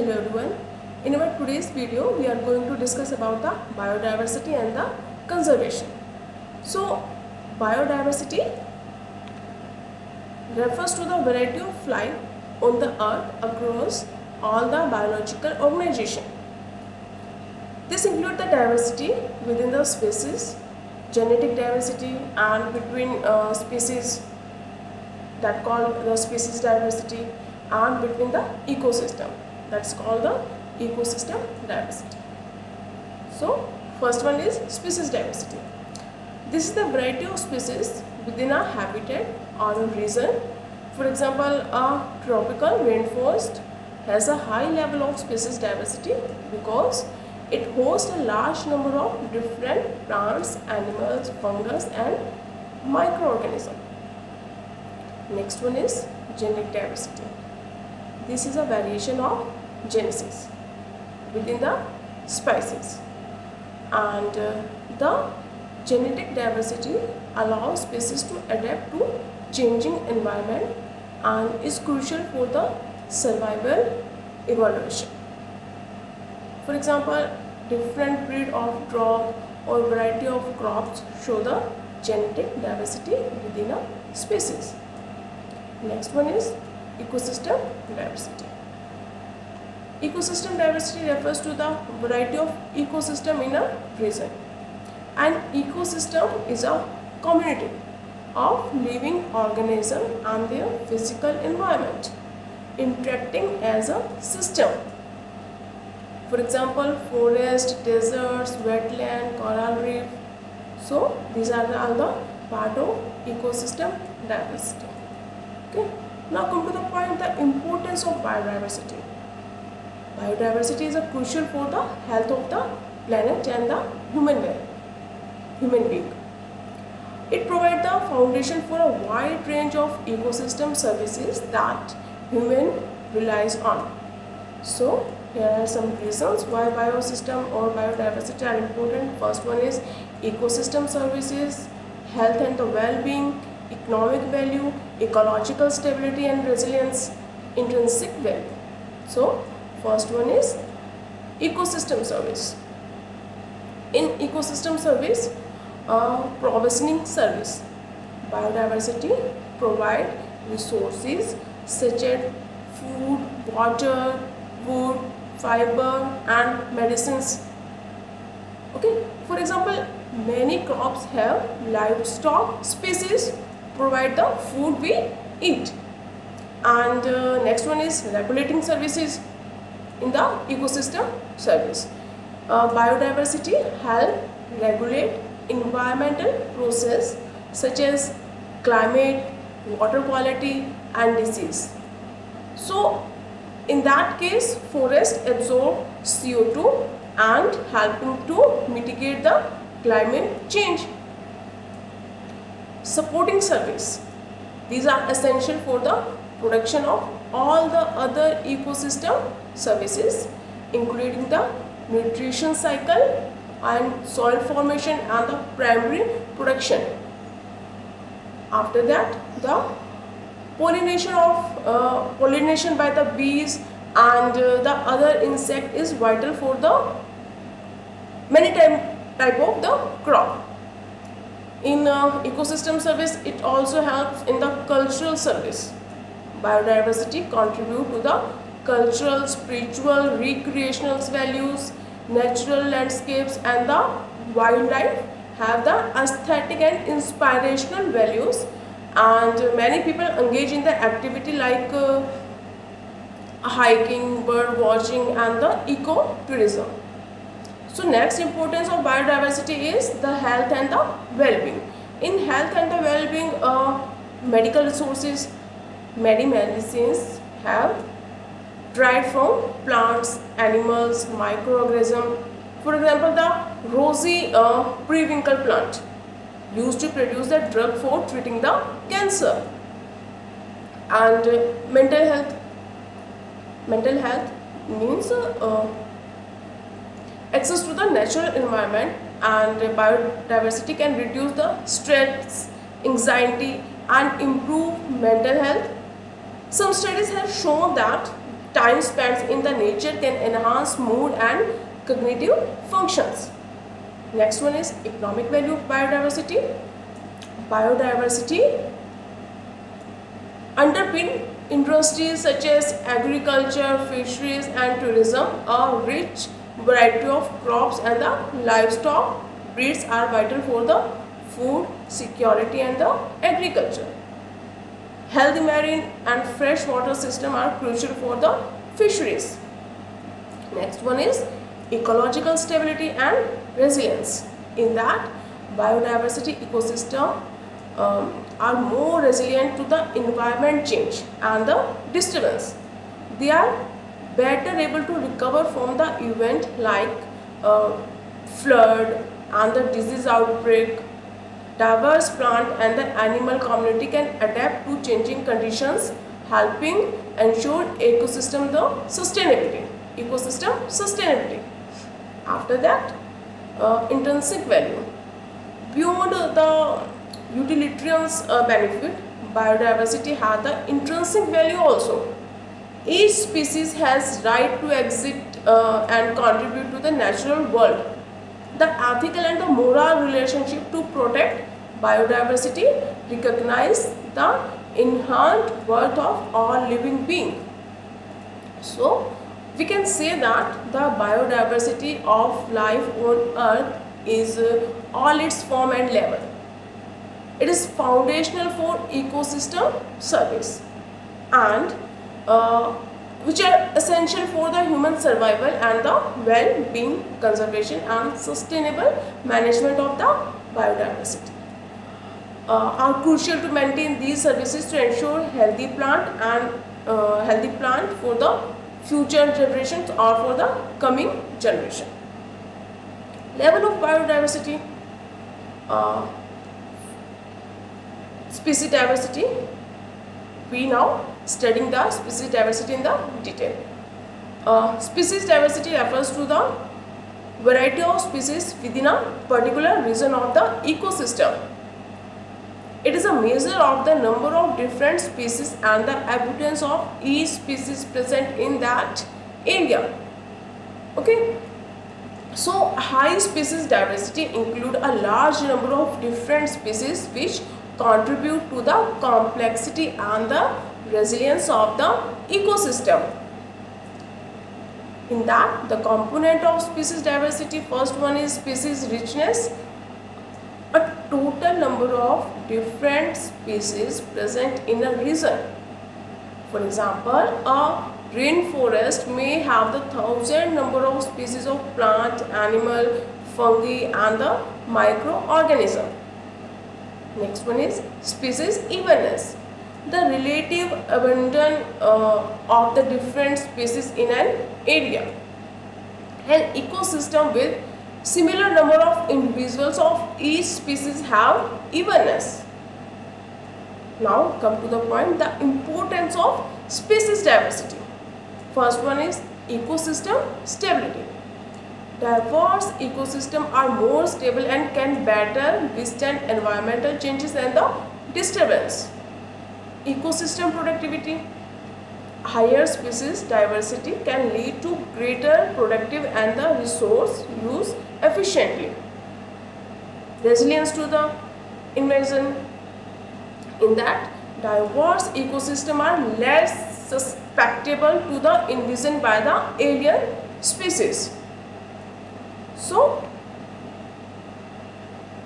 Hello everyone. In our today's video, we are going to discuss about the biodiversity and the conservation. So, biodiversity refers to the variety of life on the earth across all the biological organization. This includes the diversity within the species, genetic diversity, and between species, that called the species diversity, and between the ecosystem, that's called the ecosystem diversity. So first one is species diversity. This is the variety of species within a habitat or a region. For example, a tropical rainforest has a high level of species diversity because it hosts a large number of different plants, animals, fungus and microorganisms. Next one is genetic diversity. This is a variation of genesis within the species, and the genetic diversity allows species to adapt to changing environment and is crucial for the survival evolution. For example, different breed of dog or variety of crops show the genetic diversity within a species. Next one is ecosystem diversity. Ecosystem diversity refers to the variety of ecosystem in a region. An ecosystem is a community of living organisms and their physical environment interacting as a system. For example, forest, deserts, wetland, coral reef. So these are all the part of ecosystem diversity. Okay. Now come to the point, the importance of biodiversity. Biodiversity is a crucial for the health of the planet and the human being. It provides the foundation for a wide range of ecosystem services that human relies on. So here are some reasons why biosystem or biodiversity are important. First one is ecosystem services, health and the well-being, economic value, ecological stability and resilience, intrinsic value. So first one is ecosystem service. In ecosystem service, provisioning service, biodiversity provide resources such as food, water, wood, fiber and medicines. Okay, for example, many crops have livestock species provide the food we eat. And next one is regulating services in the ecosystem service. Biodiversity help regulate environmental process such as climate, water quality and disease. So in that case, forest absorb CO2 and helping to mitigate the climate change. Supporting service. These are essential for the production of all the other ecosystem services, including the nutrition cycle and soil formation and the primary production. After that, the pollination by the bees and the other insect is vital for the many type of the crop. In ecosystem service, it also helps in the cultural service. Biodiversity contribute to the cultural, spiritual, recreational values, natural landscapes and the wildlife have the aesthetic and inspirational values, and many people engage in the activity like hiking, bird watching and the ecotourism. So next importance of biodiversity is the health and the well-being. In health and the well-being, medical resources, many medicines have derived from plants, animals, microorganisms. For example, the rosy periwinkle plant used to produce the drug for treating the cancer. And mental health means access to the natural environment, and biodiversity can reduce the stress, anxiety and improve mental health. Some studies have shown that time spent in the nature can enhance mood and cognitive functions. Next one is economic value of biodiversity. Biodiversity underpin industries such as agriculture, fisheries and tourism. A rich variety of crops and the livestock breeds are vital for the food security and the agriculture. Healthy marine and freshwater system are crucial for the fisheries. Next one is ecological stability and resilience. In that, biodiversity ecosystem are more resilient to the environment change and the disturbance. They are better able to recover from the event like flood and the disease outbreak. Diverse plant and the animal community can adapt to changing conditions, helping ensure ecosystem sustainability. After that, intrinsic value. Beyond the utilitarian benefit, biodiversity has the intrinsic value also. Each species has right to exist and contribute to the natural world. The ethical and the moral relationship to protect biodiversity recognize the inherent worth of all living beings. So, we can say that the biodiversity of life on earth is all its form and level. It is foundational for ecosystem service and which are essential for the human survival and the well-being, conservation and sustainable management of the biodiversity. Are crucial to maintain these services to ensure healthy plant for the future generations or for the coming generation. Level of biodiversity, species diversity. We now studying the species diversity in the detail. Species diversity refers to the variety of species within a particular region of the ecosystem. It is a measure of the number of different species and the abundance of each species present in that area. Okay. So, high species diversity include a large number of different species which contribute to the complexity and the resilience of the ecosystem. In that, the component of species diversity, first one is species richness. A total number of different species present in a region. For example, a rainforest may have the 1,000 number of species of plant, animal, fungi and the microorganism. Next one is species evenness. The relative abundance of the different species in an area. An ecosystem with similar number of individuals of each species have evenness. Now come to the point, the importance of species diversity. First one is ecosystem stability. Diverse ecosystems are more stable and can better withstand environmental changes and the disturbance. Ecosystem productivity. Higher species diversity can lead to greater productive and the resource use efficiently. Resilience to the invasion. In that, diverse ecosystems are less susceptible to the invasion by the alien species. So,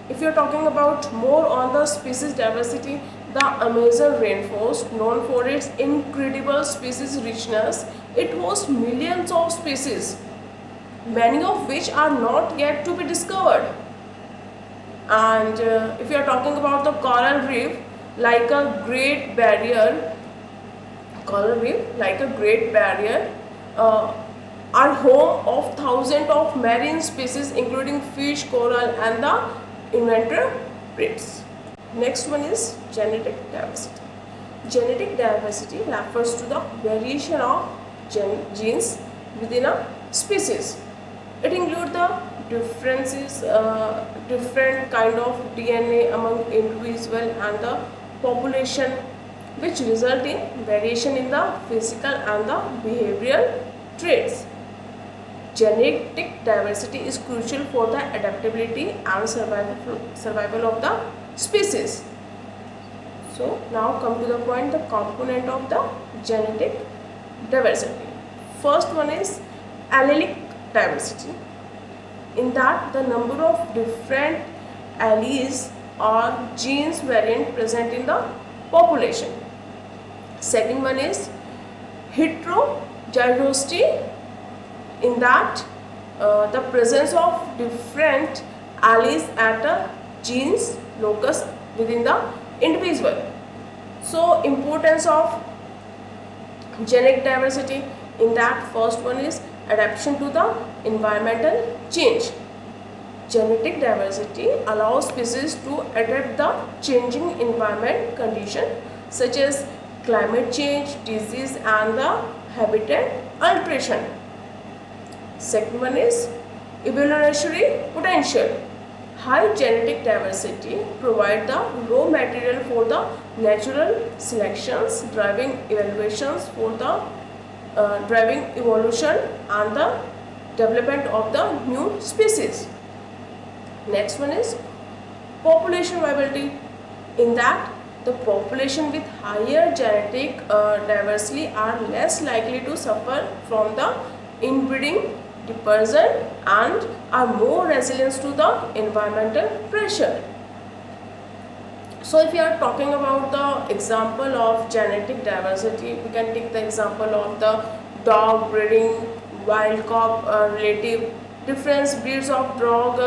if you are talking about more on the species diversity, the Amazon rainforest, known for its incredible species richness, it hosts millions of species, many of which are not yet to be discovered. And if you are talking about the coral reef, like a great barrier, are home of thousands of marine species including fish, coral and the invertebrates. Next one is genetic diversity. Genetic diversity refers to the variation of genes within a species. It includes the different kind of DNA among individual and the population. which result in variation in the physical and the behavioral traits. Genetic diversity is crucial for the adaptability and survival of the species. So now come to the point, the component of the genetic diversity. First one is allelic diversity. In that the number of different alleles or genes variant present in the population. Second one is heterozygosity. In that the presence of different alleles at a genes locus within the individual. So importance of genetic diversity, in that first one is adaptation to the environmental change. Genetic diversity allows species to adapt the changing environment condition such as climate change, disease and the habitat alteration. Second one is evolutionary potential. High genetic diversity provide the raw material for the natural selections, driving evolution and the development of the new species. Next one is population viability. In that the population with higher genetic diversity are less likely to suffer from the inbreeding dispersion and are more resilient to the environmental pressure. So if you are talking about the example of genetic diversity, we can take the example of the dog breeding, wild caught relative. Different breeds of dog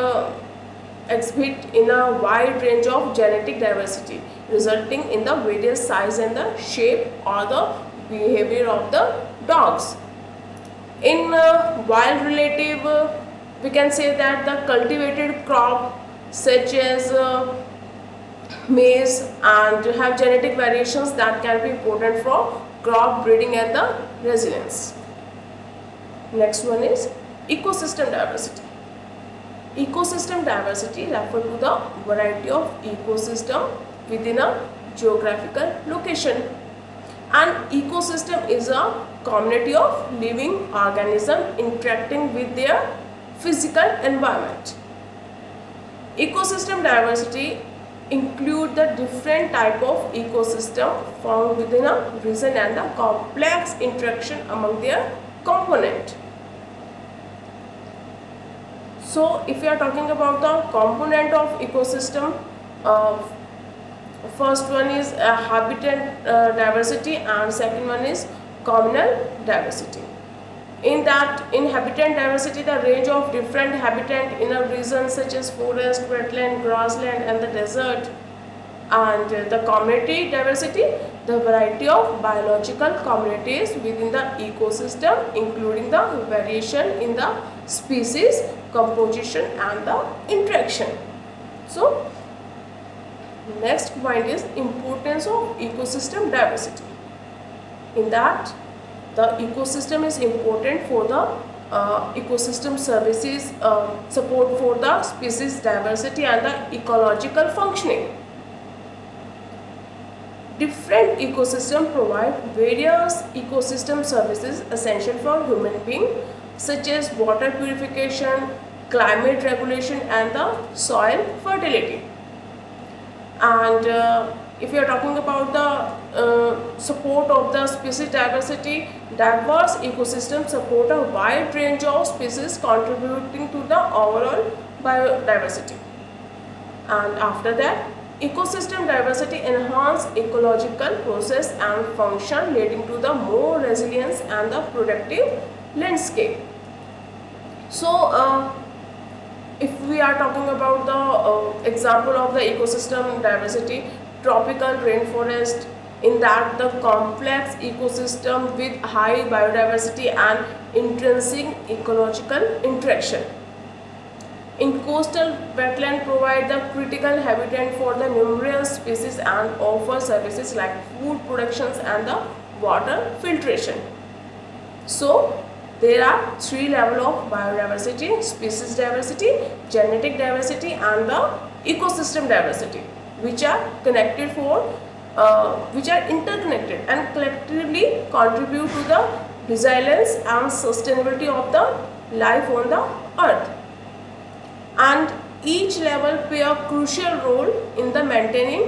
exhibit in a wide range of genetic diversity, resulting in the various size and the shape or the behavior of the dogs. In wild relative, we can say that the cultivated crop such as maize and have genetic variations that can be important for crop breeding and the resilience. Next one is ecosystem diversity. Ecosystem diversity refers to the variety of ecosystem within a geographical location. An ecosystem is a community of living organisms interacting with their physical environment. Ecosystem diversity include the different type of ecosystem found within a region and the complex interaction among their component. So if we are talking about the component of ecosystem, first one is habitat diversity and second one is communal diversity. In that, in habitat diversity, the range of different habitat in a region such as forest, wetland, grassland and the desert. And the community diversity, the variety of biological communities within the ecosystem, including the variation in the species composition and the interaction. So next point is importance of ecosystem diversity. In that, the ecosystem is important for the ecosystem services, support for the species diversity and the ecological functioning. Different ecosystems provide various ecosystem services essential for human beings such as water purification, climate regulation and the soil fertility. And if you are talking about the support of the species diversity, diverse ecosystems support a wide range of species contributing to the overall biodiversity. And after that, ecosystem diversity enhance ecological process and function, leading to the more resilience and the productive landscape. So if we are talking about the example of the ecosystem diversity, tropical rainforest, in that the complex ecosystem with high biodiversity and intrinsic ecological interaction. In coastal wetland provide the critical habitat for the numerous species and offer services like food productions and the water filtration. So there are three levels of biodiversity: species diversity, genetic diversity and the ecosystem diversity, which are connected for which are interconnected and collectively contribute to the resilience and sustainability of the life on the earth. And each level play a crucial role in the maintaining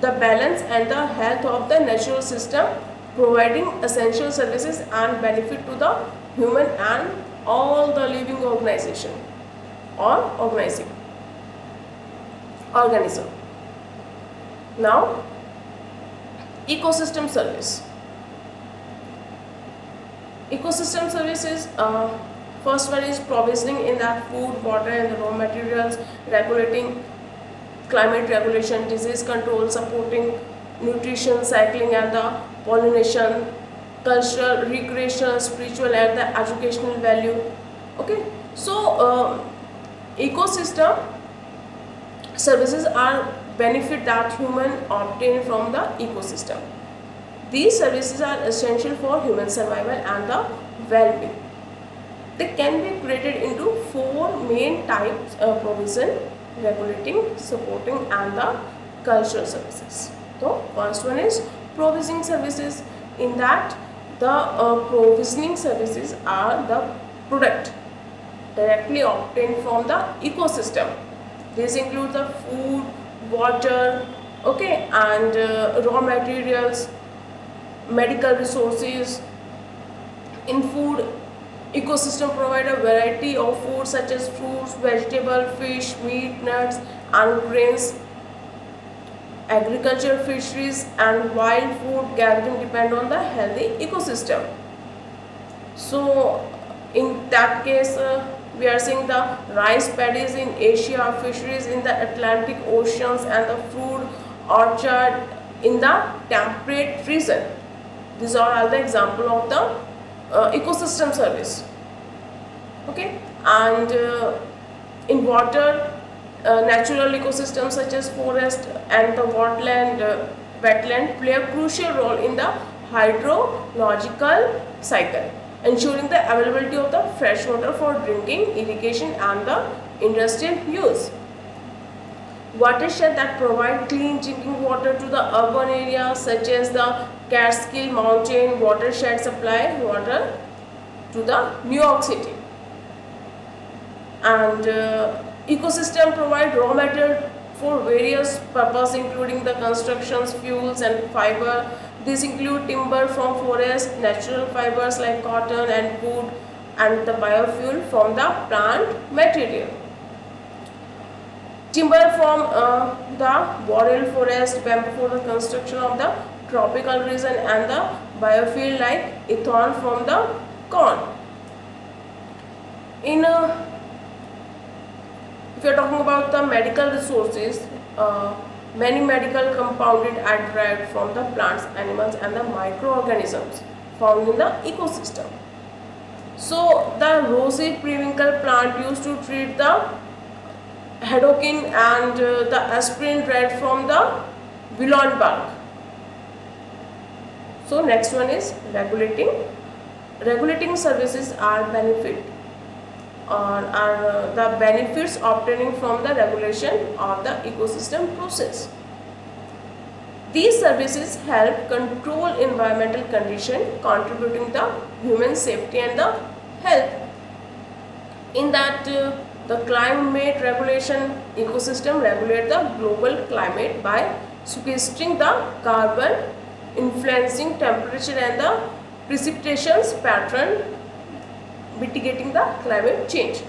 the balance and the health of the natural system, providing essential services and benefit to the human and all the living organization or organism. Now, ecosystem service. Ecosystem services, first one is provisioning in that food, water and the raw materials, regulating climate regulation, disease control, supporting nutrition, cycling and the pollination, cultural, recreational, spiritual and the educational value. Okay, so ecosystem services are benefit that human obtain from the ecosystem. These services are essential for human survival and the well-being. They can be created into four main types of provision: regulating, supporting and the cultural services. So first one is provisioning services. In that the provisioning services are the product directly obtained from the ecosystem. These include the food, water, okay, and raw materials, medical resources. In food, ecosystem provide a variety of food such as fruits, vegetable, fish, meat, nuts and grains. Agriculture, fisheries and wild food gathering depend on the healthy ecosystem. So in that case, we are seeing the rice paddies in Asia, fisheries in the Atlantic Oceans and the fruit orchard in the temperate region. These are all the example of the ecosystem service. Okay, and in water, natural ecosystems such as forest and the wetland play a crucial role in the hydrological cycle, ensuring the availability of the fresh water for drinking, irrigation and the industrial use. Watershed that provide clean drinking water to the urban areas such as the Catskill Mountain watershed supply water to the New York City. And ecosystem provide raw material for various purposes including the constructions, fuels and fiber. These include timber from forest, natural fibers like cotton and wood and the biofuel from the plant material. Timber from the boreal forest, bamboo for the construction of the tropical region and the biofuel like ethanol from the corn. In if you are talking about the medical resources, many medical compounds are derived from the plants, animals and the microorganisms found in the ecosystem. So the rosy periwinkle plant used to treat the hedokin and the aspirin derived from the willow bark. So next one is regulating. Regulating services are benefit or are the benefits obtaining from the regulation of the ecosystem process. These services help control environmental condition, contributing the human safety and the health. In that the climate regulation, ecosystem regulate the global climate by sequestering the carbon, influencing temperature and the precipitations pattern, mitigating the climate change.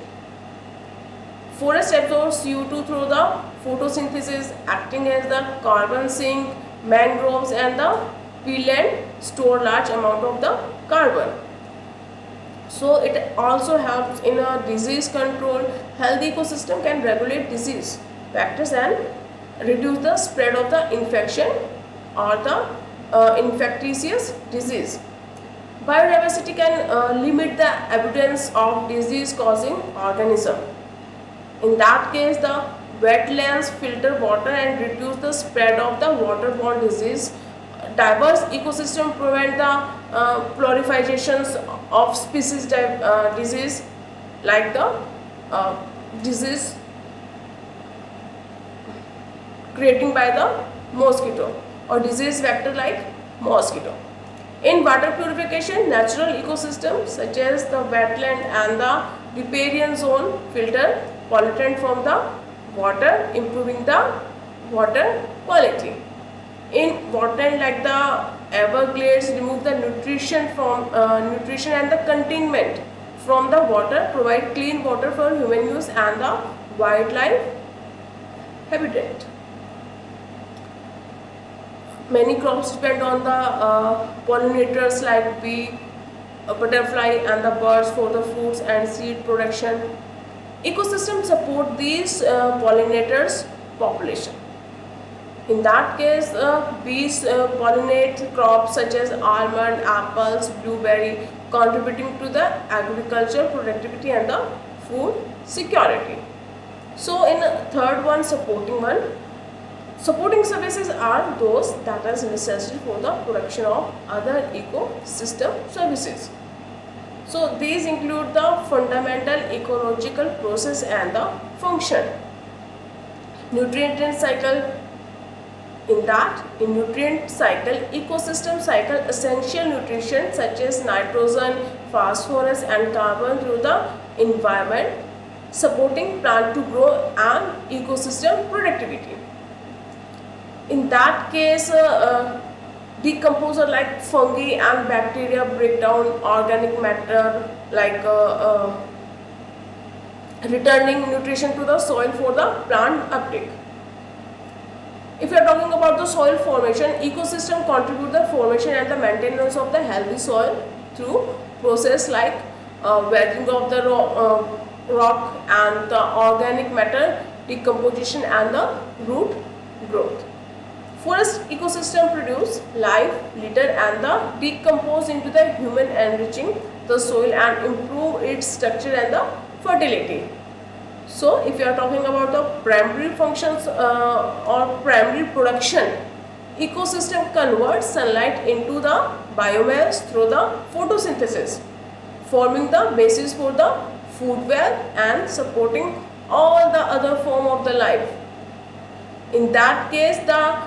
Forest absorbs CO2 through the photosynthesis, acting as the carbon sink. Mangroves and the peatland store large amount of the carbon. So it also helps in a disease control. Healthy ecosystem can regulate disease factors and reduce the spread of the infection or the infectious disease. Biodiversity can limit the abundance of disease causing organism. In that case, the wetlands filter water and reduce the spread of the waterborne disease. Diverse ecosystem prevent the proliferations of species disease like the disease creating by the mosquito. or disease vector like mosquito. In water purification, natural ecosystems such as the wetland and the riparian zone filter pollutant from the water, improving the water quality. In wetland like the Everglades, remove the nutrition and the containment from the water, provide clean water for human use and the wildlife habitat. Many crops depend on the pollinators like bee, butterfly and the birds for the fruits and seed production. Ecosystems support these pollinators population. In that case, bees pollinate crops such as almond, apples, blueberry, contributing to the agriculture productivity and the food security. So in third one, supporting one. Supporting services are those that is necessary for the production of other ecosystem services. So these include the fundamental ecological process and the function. Nutrient cycle. In nutrient cycle, ecosystem cycle essential nutrition such as nitrogen, phosphorus and carbon through the environment, supporting plant to grow and ecosystem productivity. In that case, decomposer like fungi and bacteria break down organic matter like returning nutrition to the soil for the plant uptake. If you are talking about the soil formation, ecosystem contribute the formation and the maintenance of the healthy soil through process like weathering of the rock and the organic matter decomposition and the root growth. Forest ecosystem produce live litter and the decompose into the human enriching the soil and improve its structure and the fertility. So if you are talking about the primary functions or primary production, ecosystem converts sunlight into the biomass through the photosynthesis, forming the basis for the food web and supporting all the other form of the life. In that case, the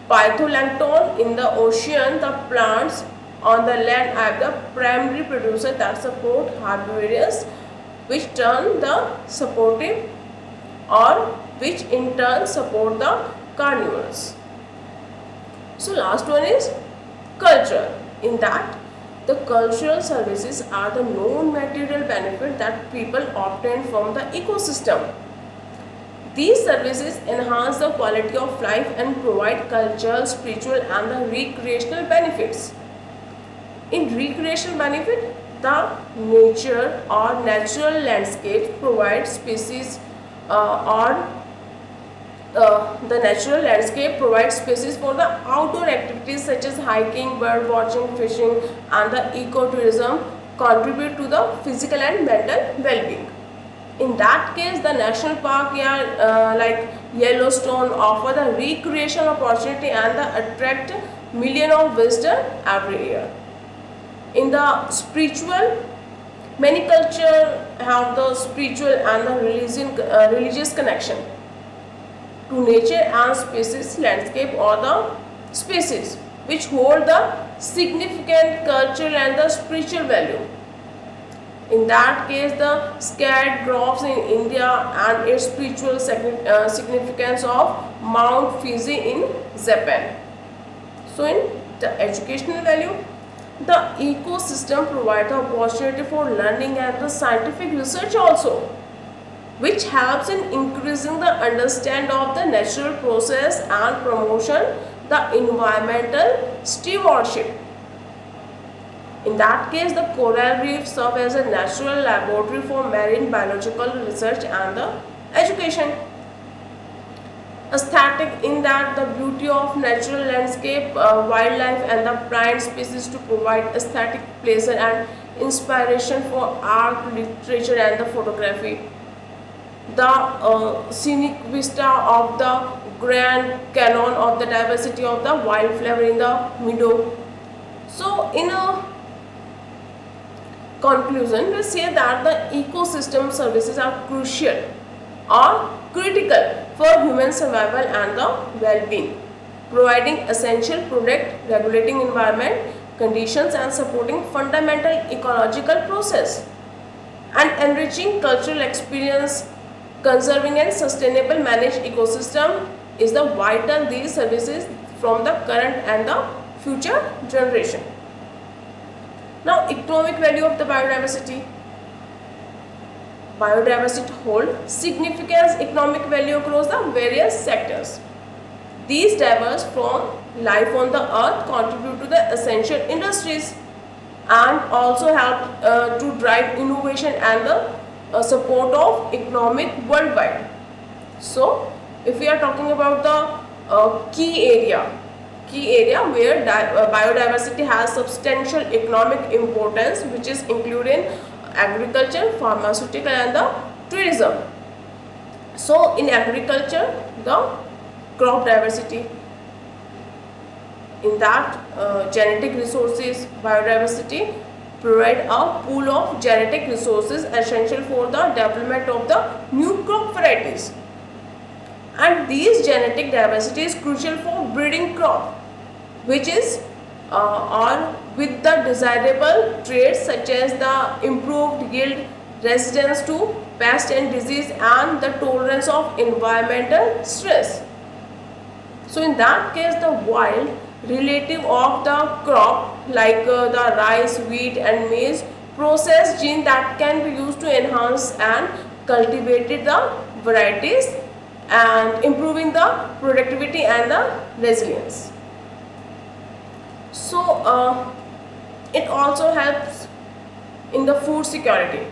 phytoplankton in the ocean, the plants on the land are the primary producer that support herbivorous, which turn the supportive or which in turn support the carnivores. So last one is culture. In that, the cultural services are the known material benefit that people obtain from the ecosystem. These services enhance the quality of life and provide cultural, spiritual and the recreational benefits. In recreational benefit, the nature or natural landscapes provide species the natural landscape provides spaces for the outdoor activities such as hiking, bird watching, fishing and the ecotourism contribute to the physical and mental well-being. In that case, the national park like Yellowstone offer the recreational opportunity and the attract millions of visitors every year. In the spiritual, many cultures have the spiritual and the religious connection to nature and species, landscape or the species which hold the significant cultural and the spiritual value. In that case, the scared groves in India and its spiritual significance of Mount Fuji in Japan. So in the educational value, the ecosystem provides the opportunity for learning and the scientific research also, which helps in increasing the understanding of the natural process and promotion the environmental stewardship. In that case, the coral reef serve as a natural laboratory for marine biological research and the education. Aesthetic, in that the beauty of natural landscape, wildlife and the plant species to provide aesthetic pleasure and inspiration for art, literature and the photography. The scenic vista of the Grand Canyon of the diversity of the wildflower in the meadow. So in a conclusion, we say that the ecosystem services are crucial or critical for human survival and the well-being. providing essential product, regulating environment conditions and supporting fundamental ecological process, and enriching cultural experience, conserving and sustainable managed ecosystem is the vital these services from the current and the future generation. Now, economic value of the biodiversity. Biodiversity hold significant economic value across the various sectors. These diverse from life on the earth contribute to the essential industries and also help to drive innovation and the support of economic worldwide. So, if we are talking about the key area where biodiversity has substantial economic importance, which is including agriculture, pharmaceutical and the tourism. So, in agriculture, the crop diversity, in that genetic resources, biodiversity provide a pool of genetic resources essential for the development of the new crop varieties, and these genetic diversity is crucial for breeding crop which is or with the desirable traits such as the improved yield, resistance to pest and disease and the tolerance of environmental stress. So in that case, the wild relative of the crop like the rice, wheat and maize process gene that can be used to enhance and cultivated the varieties and improving the productivity and the resilience. So it also helps in the food security.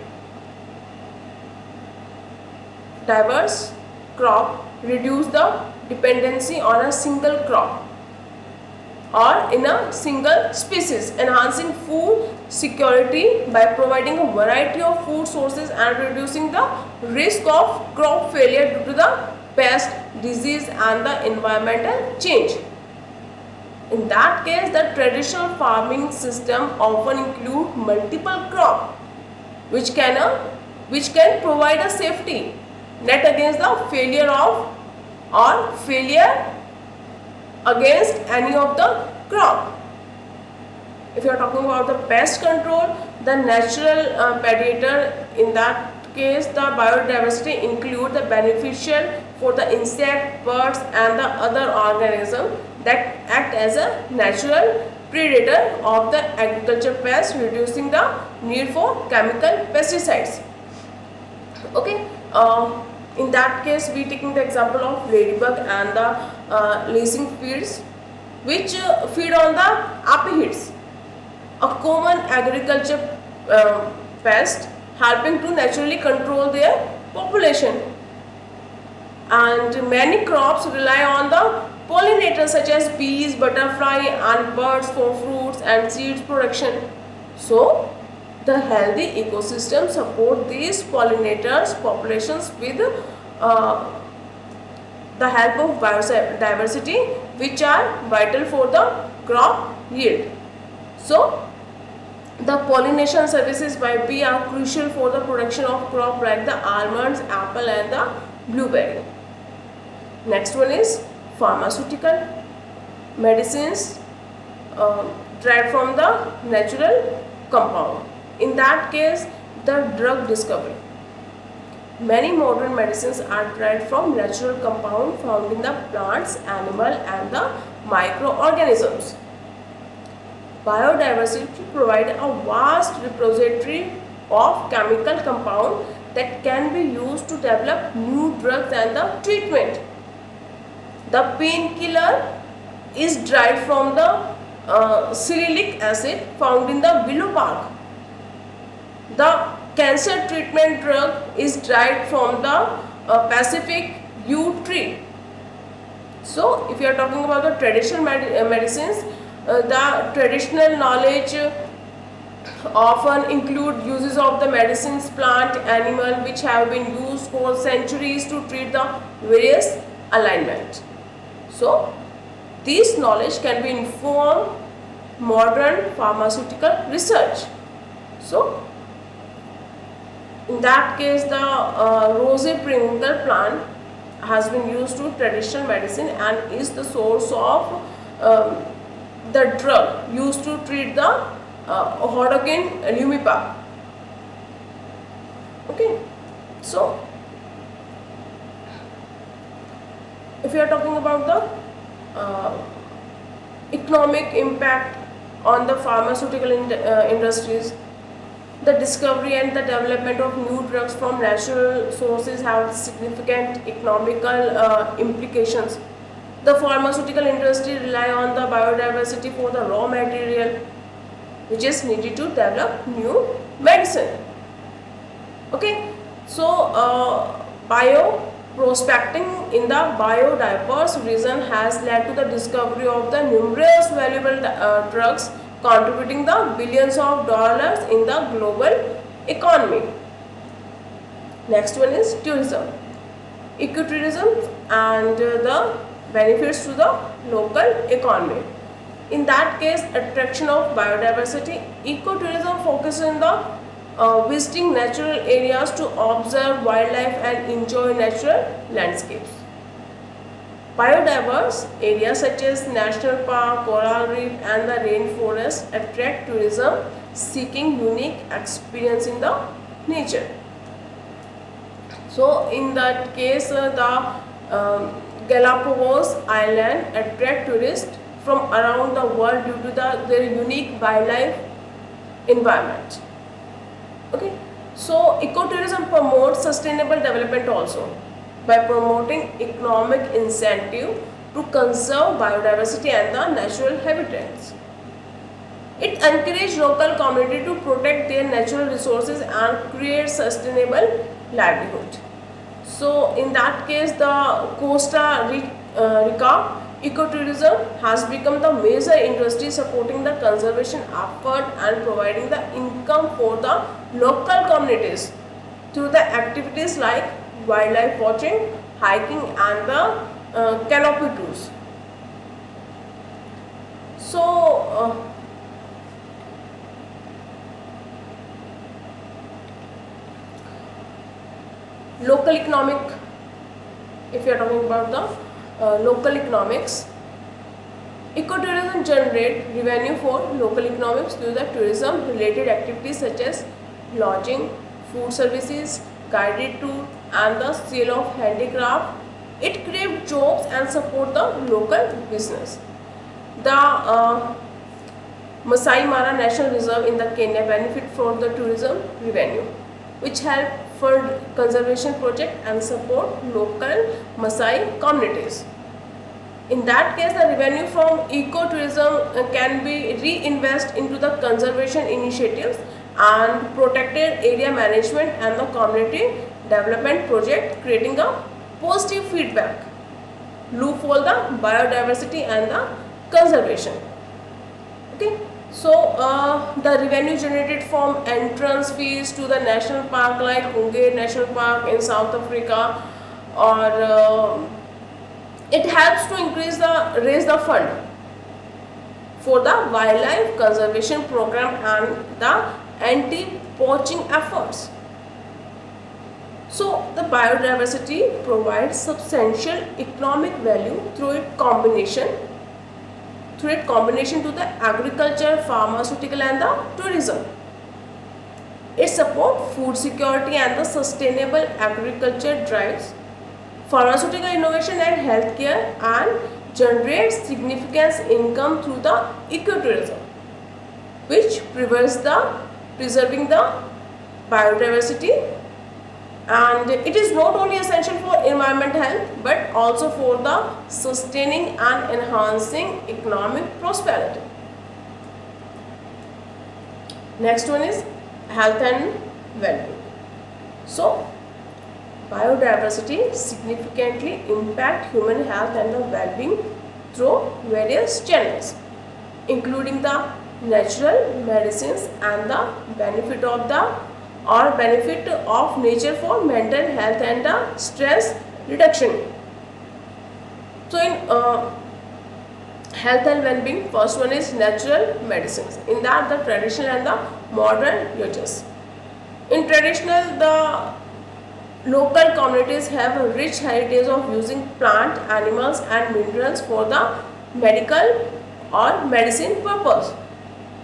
Diverse crop reduce the dependency on a single crop or in a single species, enhancing food security by providing a variety of food sources and reducing the risk of crop failure due to the pest, disease and the environmental change. In that case, the traditional farming system often include multiple crop which can provide a safety net against the failure against any of the crop. If you are talking about the pest control, the natural predator, in that case the biodiversity include the beneficial for the insect, birds and the other organisms that act as a natural predator of the agriculture pest, reducing the need for chemical pesticides. Okay. In that case, we taking the example of ladybug and the lacing fields, which feed on the aphids, a common agriculture pest, helping to naturally control their population. And many crops rely on the pollinators such as bees, butterfly and birds for fruits and seeds production. So, the healthy ecosystem support these pollinators populations with the help of biodiversity, which are vital for the crop yield. So, the pollination services by bee are crucial for the production of crop like the almonds, apple and the blueberry. Next one is pharmaceutical medicines derived from the natural compound. In that case, the drug discovery. Many modern medicines are derived from natural compound found in the plants, animal and the microorganisms. Biodiversity provides a vast repository of chemical compound that can be used to develop new drugs and the treatment. The painkiller is derived from the cerulic acid found in the willow bark. The cancer treatment drug is derived from the Pacific yew tree. So, if you are talking about the traditional medicines, the traditional knowledge often include uses of the medicines, plant, animal which have been used for centuries to treat the various ailments. So, this knowledge can be informed modern pharmaceutical research. So, in that case, the rosy pringle plant has been used to traditional medicine and is the source of the drug used to treat the Hodgkin lymphoma. Okay, so if you are talking about the economic impact on the pharmaceutical industries, the discovery and the development of new drugs from natural sources have significant economical implications. The pharmaceutical industry rely on the biodiversity for the raw material which is needed to develop new medicine. Okay, so bioprospecting in the biodiverse region has led to the discovery of the numerous valuable drugs contributing the billions of dollars in the global economy. Next one is tourism. Ecotourism and the benefits to the local economy. In that case, attraction of biodiversity. Ecotourism focuses on the visiting natural areas to observe wildlife and enjoy natural landscapes. Biodiverse areas such as national park, coral reef and the rainforest attract tourism seeking unique experience in the nature. So in that case, the Galapagos Island attract tourists from around the world due to their unique wildlife environment. Okay, so ecotourism promotes sustainable development also by promoting economic incentive to conserve biodiversity and the natural habitats. It encourages local community to protect their natural resources and create sustainable livelihood. So in that case, the Rica ecotourism has become the major industry supporting the conservation effort and providing the income for the local communities through the activities like wildlife watching, hiking and the canopy tours. So local economic, if you are talking about the local economics, ecotourism generate revenue for local economics through the tourism related activities such as lodging, food services, guided tour and the sale of handicraft. It creates jobs and support the local business. The Masai Mara National Reserve in the Kenya benefit from the tourism revenue, which help fund conservation project and support local Masai communities. In that case, the revenue from ecotourism can be reinvested into the conservation initiatives and protected area management and the community development project, creating a positive feedback loop for the biodiversity and the conservation. Okay, so the revenue generated from entrance fees to the national park like Hungary National Park in South Africa, or it helps to raise the fund for the wildlife conservation program and the anti-poaching efforts. So the biodiversity provides substantial economic value through its combination to the agriculture, pharmaceutical and the tourism. It supports food security and the sustainable agriculture drives pharmaceutical innovation and healthcare and generates significant income through the ecotourism, which preserving the biodiversity, and it is not only essential for environmental health but also for the sustaining and enhancing economic prosperity. Next one is health and well-being. So biodiversity significantly impact human health and the well-being through various channels, including the natural medicines and the benefit of nature for mental health and the stress reduction. So in health and well-being, first one is natural medicines. In that, the traditional and the modern uses. In traditional, the Local communities have a rich heritage of using plant, animals and minerals for the medical or medicine purpose.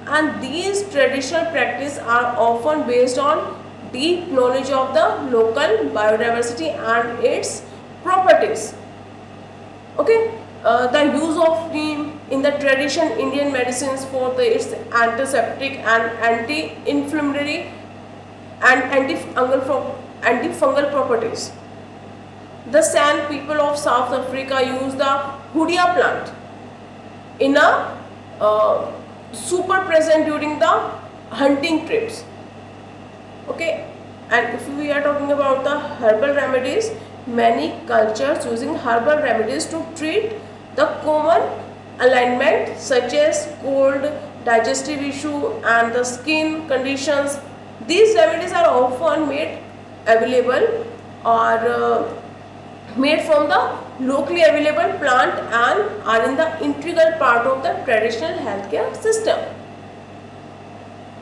And these traditional practices are often based on deep knowledge of the local biodiversity and its properties. Okay, the use of neem in the tradition Indian medicines for its antiseptic and anti-inflammatory and antifungal properties. The San people of South Africa use the Hoodia plant in a super present during the hunting trips. Okay, and if we are talking about the herbal remedies, many cultures using herbal remedies to treat the common ailment such as cold, digestive issue and the skin conditions. These remedies are often made available or made from the locally available plant and are in the integral part of the traditional healthcare system.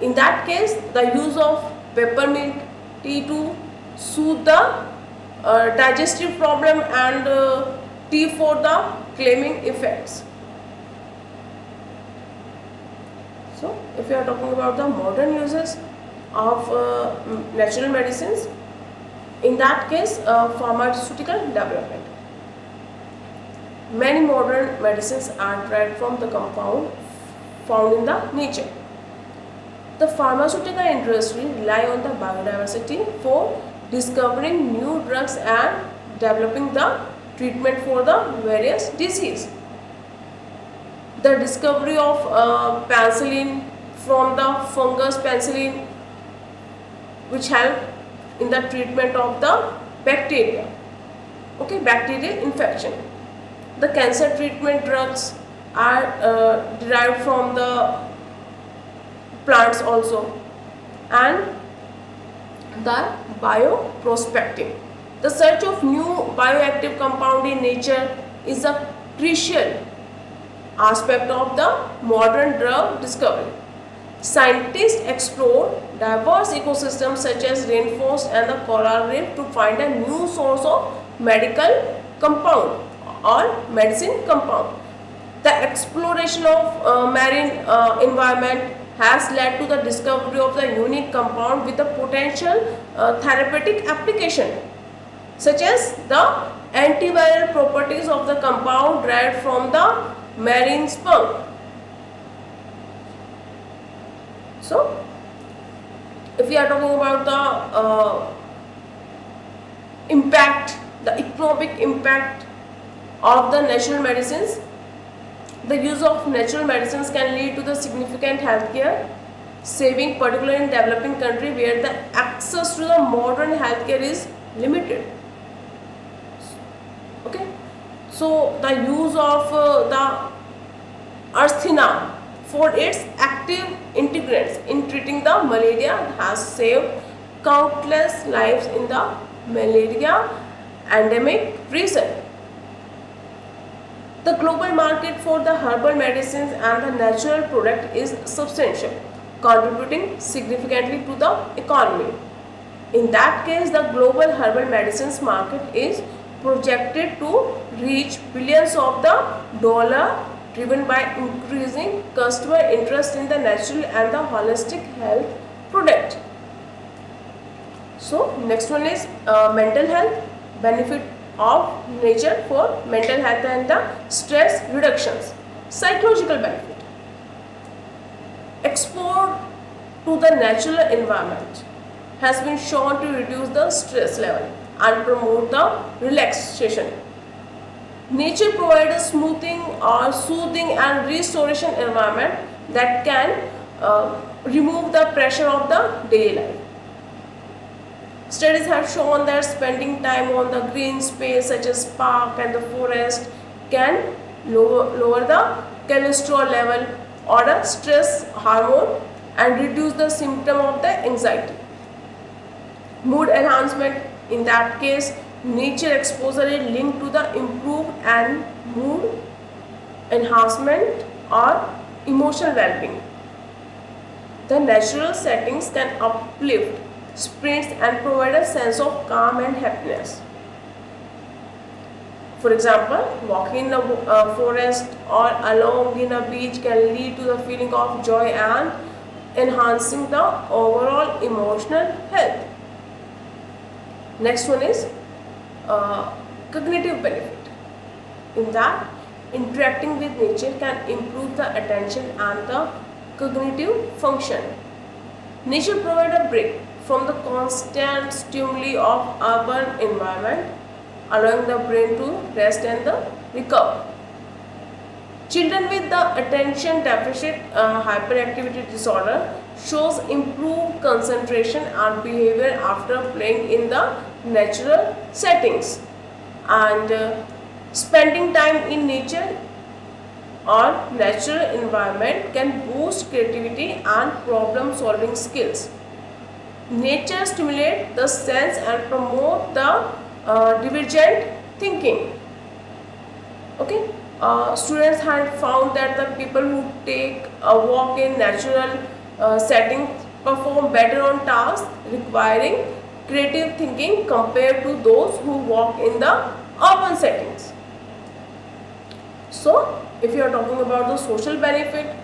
In that case, the use of peppermint tea to soothe the digestive problem and tea for the calming effects. So, if you are talking about the modern uses of natural medicines, in that case, pharmaceutical development. Many modern medicines are derived from the compound found in the nature. The pharmaceutical industry rely on the biodiversity for discovering new drugs and developing the treatment for the various diseases. The discovery of penicillin from the fungus penicillin, which help in the treatment of the bacteria, okay, bacterial infection. The cancer treatment drugs are derived from the plants also, and the bioprospecting. The search of new bioactive compound in nature is a crucial aspect of the modern drug discovery. Scientists explore diverse ecosystems such as rainforest and the coral reef to find a new source of medical compound or medicine compound. The exploration of marine environment has led to the discovery of the unique compound with a potential therapeutic application, such as the antiviral properties of the compound derived from the marine sperm. So, if we are talking about the impact, the economic impact of the natural medicines, the use of natural medicines can lead to the significant healthcare saving, particularly in developing country where the access to the modern healthcare is limited. Okay, so the use of the erythrina for its active integrants in treating the malaria has saved countless lives in the malaria endemic region. The global market for the herbal medicines and the natural product is substantial, contributing significantly to the economy. In that case, the global herbal medicines market is projected to reach billions of the dollar, driven by increasing customer interest in the natural and the holistic health product. So next one is mental health benefit of nature for mental health and the stress reductions. Psychological benefit. Exposure to the natural environment has been shown to reduce the stress level and promote the relaxation. Nature provides a smoothing or soothing and restoration environment that can remove the pressure of the daily life. Studies have shown that spending time on the green space such as park and the forest can lower the cholesterol level or the stress hormone and reduce the symptom of the anxiety. Mood enhancement, in that case, nature exposure is linked to the improved and mood enhancement or emotional well-being. The natural settings can uplift sprints and provide a sense of calm and happiness. For example, walking in a forest or along in a beach can lead to the feeling of joy and enhancing the overall emotional health. Next one is cognitive benefit. In that, interacting with nature can improve the attention and the cognitive function. Nature provides a break from the constant stimuli of urban environment, allowing the brain to rest and the recover. Children with the attention deficit hyperactivity disorder shows improved concentration and behavior after playing in the natural settings. And spending time in nature or natural environment can boost creativity and problem solving skills. Nature stimulates the sense and promote the divergent thinking. Okay, students had found that the people who take a walk in natural settings perform better on tasks requiring creative thinking compared to those who walk in the urban settings. So, if you are talking about the social benefit,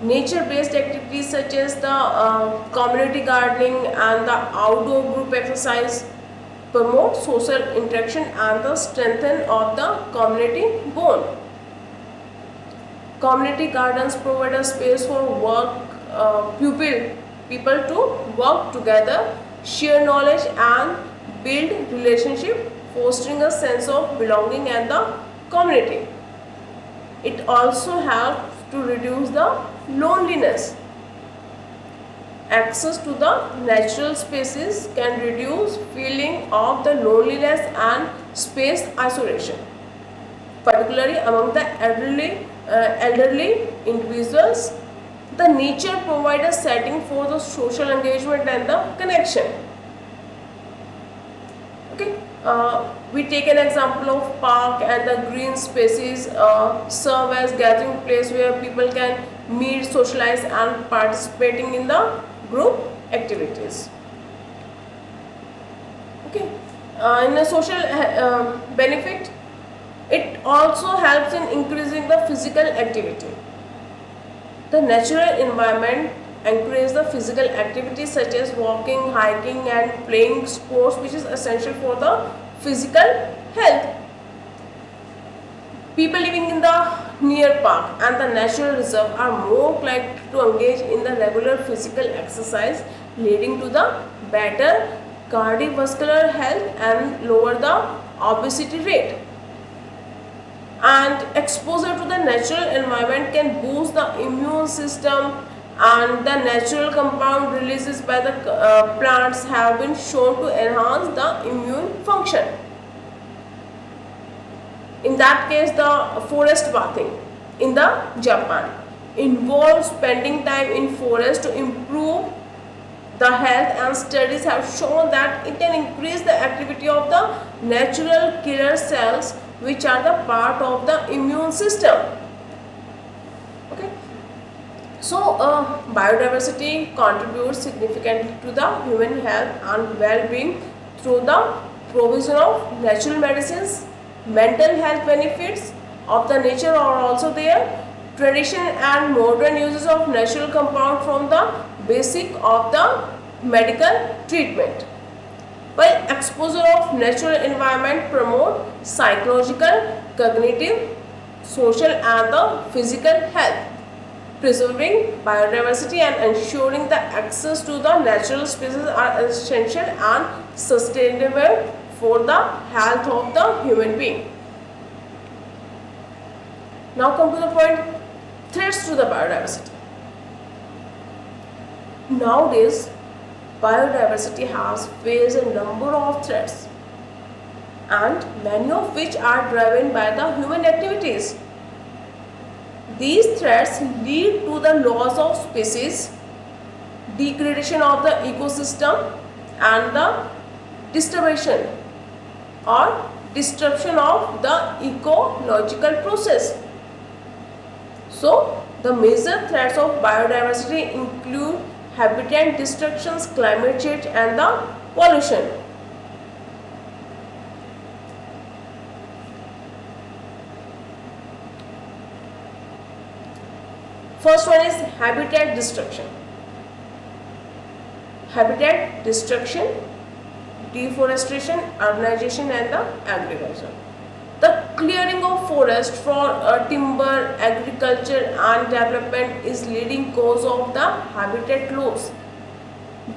nature-based activities such as the community gardening and the outdoor group exercise promote social interaction and the strengthen of the community bond. Community gardens provide a space for people to work together, share knowledge and build relationship, fostering a sense of belonging and the community. It also helps to reduce the loneliness. Access to the natural spaces can reduce feeling of the loneliness and space isolation, particularly among the elderly individuals. The nature provides a setting for the social engagement and the connection. Okay, we take an example of park and the green spaces serve as gathering place where people can meet, socialize and participating in the group activities. Okay, in a social benefit, it also helps in increasing the physical activity. The natural environment encourages the physical activities such as walking, hiking and playing sports, which is essential for the physical health. People living in the near park and the natural reserve are more likely to engage in the regular physical exercise, leading to the better cardiovascular health and lower the obesity rate. And exposure to the natural environment can boost the immune system, and the natural compound releases by the plants have been shown to enhance the immune function. In that case, the forest bathing in the Japan involves spending time in forest to improve the health, and studies have shown that it can increase the activity of the natural killer cells which are the part of the immune system. Okay. So, biodiversity contributes significantly to the human health and well-being through the provision of natural medicines. Mental health benefits of the nature are also there. Tradition and modern uses of natural compound from the basic of the medical treatment. While exposure of natural environment promote psychological, cognitive, social and the physical health, preserving biodiversity and ensuring the access to the natural spaces are essential and sustainable for the health of the human being. Now come to the point, threats to the biodiversity. Nowadays, biodiversity has faced a number of threats, and many of which are driven by the human activities. These threats lead to the loss of species, degradation of the ecosystem and the disturbation or disruption of the ecological process. So, the major threats of biodiversity include habitat destructions, climate change and the pollution. First one is habitat destruction. Habitat destruction, deforestation, urbanization and the agriculture. The clearing of forest for timber, agriculture and development is leading cause of the habitat loss.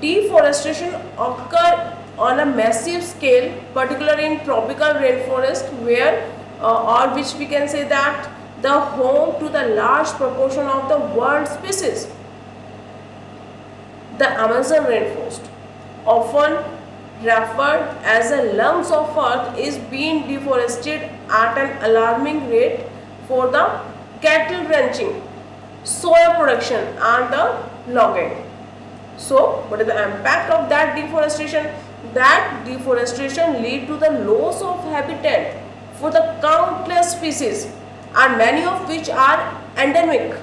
Deforestation occurs on a massive scale, particularly in tropical rainforest where or which we can say that the home to the large proportion of the world species. The Amazon rainforest, often referred as the lungs of earth, is being deforested at an alarming rate for the cattle ranching, soya production and the logging. So, what is the impact of that deforestation? That deforestation lead to the loss of habitat for the countless species and many of which are endemic,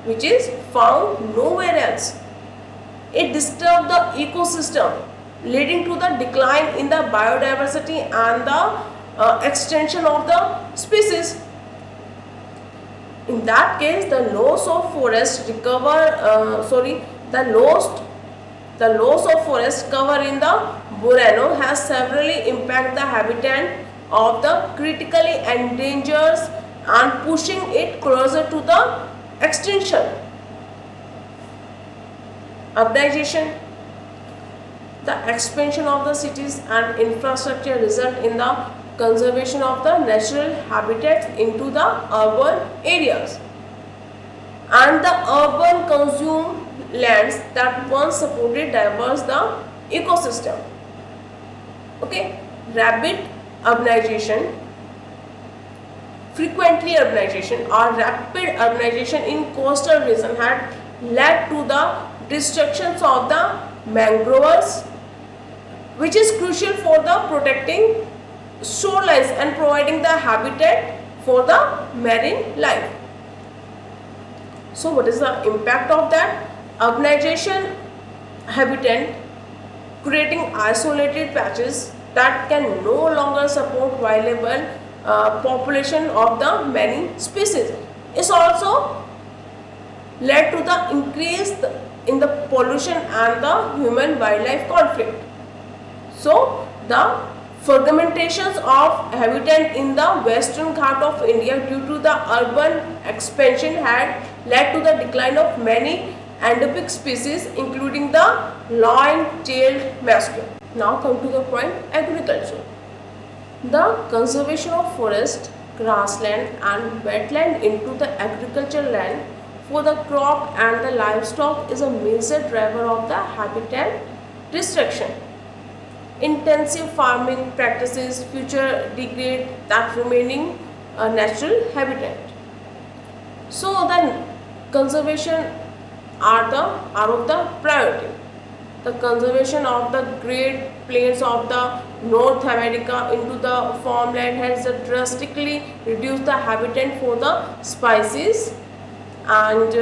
which is found nowhere else. It disturbs the ecosystem, leading to the decline in the biodiversity and the extension of the species. In that case, the loss of forest the loss of forest cover in the Borneo has severely impacted the habitat of the critically endangered and pushing it closer to the extinction. Urbanization, the expansion of the cities and infrastructure result in the conservation of the natural habitats into the urban areas, and the urban consume lands that once supported diverse the ecosystem. Okay, rapid urbanization, frequently urbanization or rapid urbanization in coastal region had led to the destructions of the mangroves, which is crucial for the protecting shorelines and providing the habitat for the marine life. So what is the impact of that? Urbanization habitat creating isolated patches that can no longer support viable population of the many species. It's also led to the increase in the pollution and the human wildlife conflict. So the fragmentations of habitat in the western Ghat of India due to the urban expansion had led to the decline of many endemic species including the lion-tailed macaque. Now come to the point agriculture. The conservation of forest, grassland and wetland into the agricultural land for the crop and the livestock is a major driver of the habitat destruction. Intensive farming practices future degrade that remaining natural habitat. So the conservation are of the priority. The conservation of the Great Plains of the North America into the farmland has drastically reduced the habitat for the species, and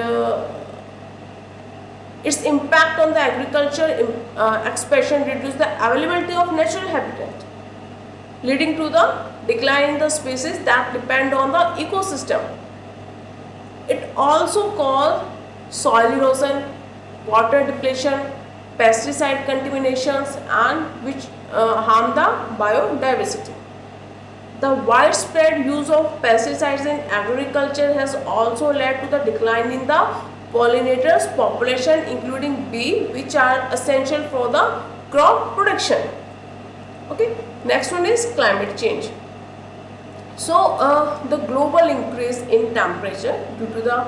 its impact on the agriculture expansion reduced the availability of natural habitat, leading to the decline in the species that depend on the ecosystem. It also caused soil erosion, water depletion, pesticide contaminations and which harm the biodiversity. The widespread use of pesticides in agriculture has also led to the decline in the pollinators population including bee, which are essential for the crop production. Okay, next one is climate change. So the global increase in temperature due to the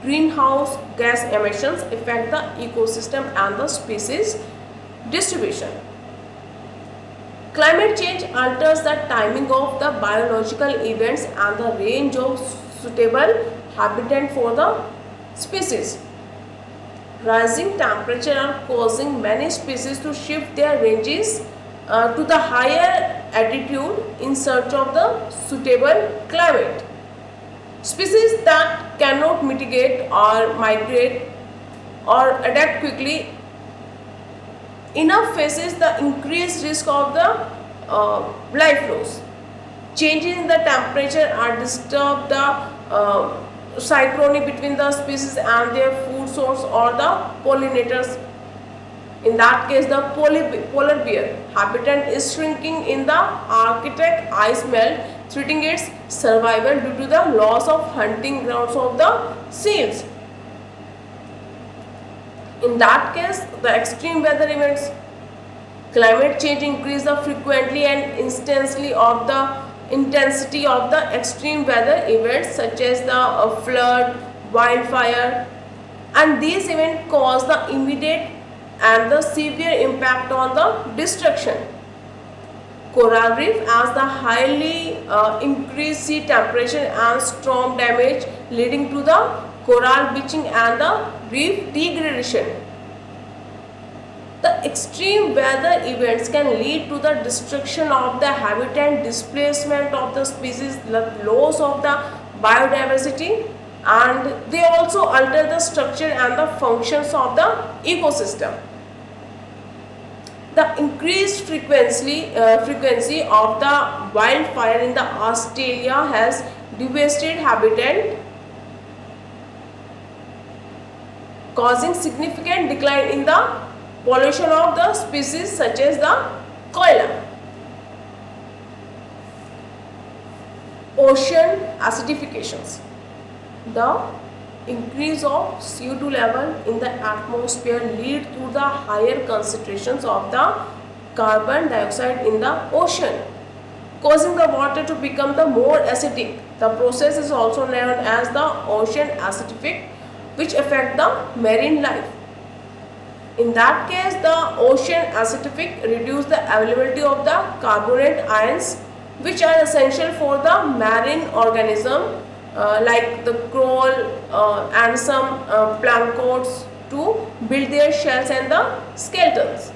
greenhouse gas emissions affect the ecosystem and the species distribution. Climate change alters the timing of the biological events and the range of suitable habitat for the species. Rising temperature are causing many species to shift their ranges to the higher altitude in search of the suitable climate. Species that cannot mitigate or migrate or adapt quickly, enough faces the increased risk of the life loss. Changes in the temperature are disturb the synchrony between the species and their food source or the pollinators. In that case, the polar bear habitat is shrinking in the Arctic ice melt, threatening its survival due to the loss of hunting grounds of the seals. In that case, the extreme weather events, climate change increase the frequently and intensity of the extreme weather events such as the flood, wildfire, and these events cause the immediate and the severe impact on the destruction. Coral reef as the highly increased sea temperature and storm damage leading to the coral bleaching and the reef degradation. The extreme weather events can lead to the destruction of the habitat, displacement of the species, loss of the biodiversity, and they also alter the structure and the functions of the ecosystem. The increased frequency of the wildfire in the Australia has devastated habitat, causing significant decline in the pollution of the species such as the koala. Ocean acidifications. The increase of CO2 level in the atmosphere lead to the higher concentrations of the carbon dioxide in the ocean, causing the water to become the more acidic. The process is also known as the ocean acidific, which affect the marine life. In that case, the ocean acidific reduce the availability of the carbonate ions, which are essential for the marine organism like the coral and some planktons to build their shells and the skeletons.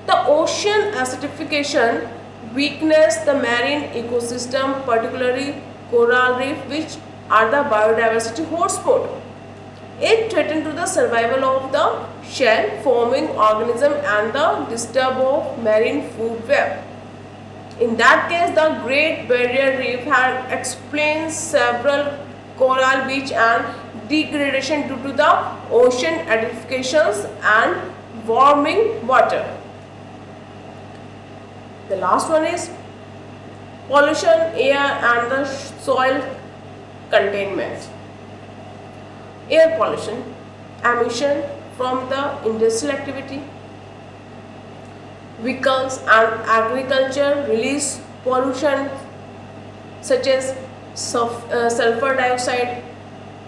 The ocean acidification weakens the marine ecosystem, particularly coral reef, which are the biodiversity hotspot. It threatens to the survival of the shell forming organism and the disturb of marine food web. In that case, the Great Barrier Reef had explained several coral bleach and degradation due to the ocean acidifications and warming water. The last one is pollution, air and the soil containment. Air pollution, emission from the industrial activity, vehicles and agriculture release pollution such as sulfur dioxide,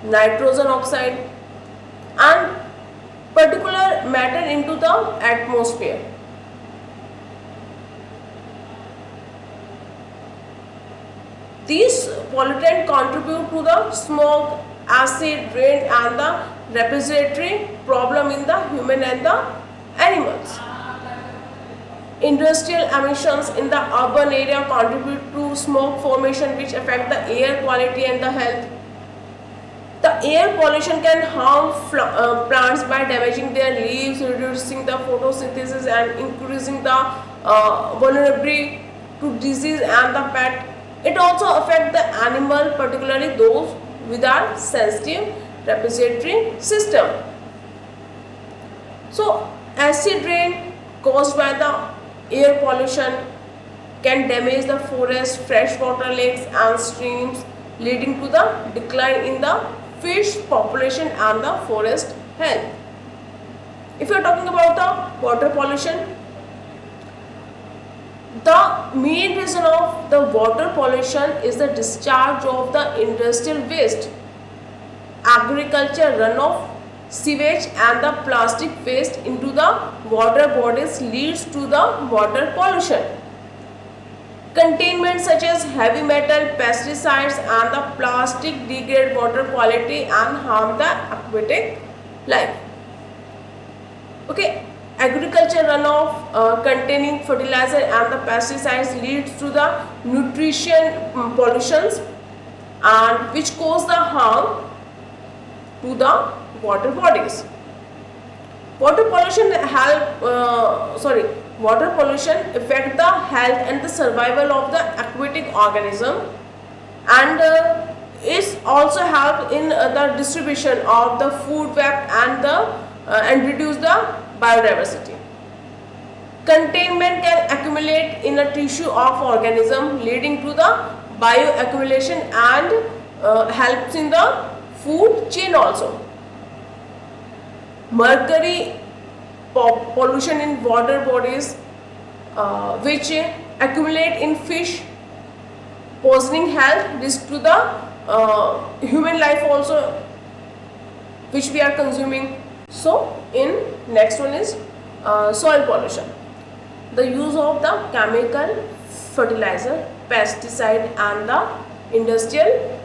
nitrogen oxide and particulate matter into the atmosphere. These pollutants contribute to the smoke, acid rain and the respiratory problem in the human and the animals. Industrial emissions in the urban area contribute to smoke formation which affect the air quality and the health. The air pollution can harm plants by damaging their leaves, reducing the photosynthesis and increasing the vulnerability to disease and the pet. It also affects the animal, particularly those with a sensitive respiratory system. So, acid rain caused by the air pollution can damage the forest, freshwater lakes and streams, leading to the decline in the fish population and the forest health. If you are talking about the water pollution, the main reason of the water pollution is the discharge of the industrial waste, agriculture runoff, sewage and the plastic waste into the water bodies leads to the water pollution. Containment such as heavy metal, pesticides and the plastic degrade water quality and harm the aquatic life. Okay, agriculture runoff containing fertilizer and the pesticides leads to the nutrition pollutions and which cause the harm to the water bodies. Water pollution water pollution affect the health and the survival of the aquatic organism, and is also help in the distribution of the food web and reduce the biodiversity. Containment can accumulate in a tissue of organism, leading to the bioaccumulation and helps in the food chain also. Mercury pollution in water bodies, which accumulate in fish, poisoning health risk to the human life also, which we are consuming. So in next one is soil pollution. The use of the chemical fertilizer, pesticide and the industrial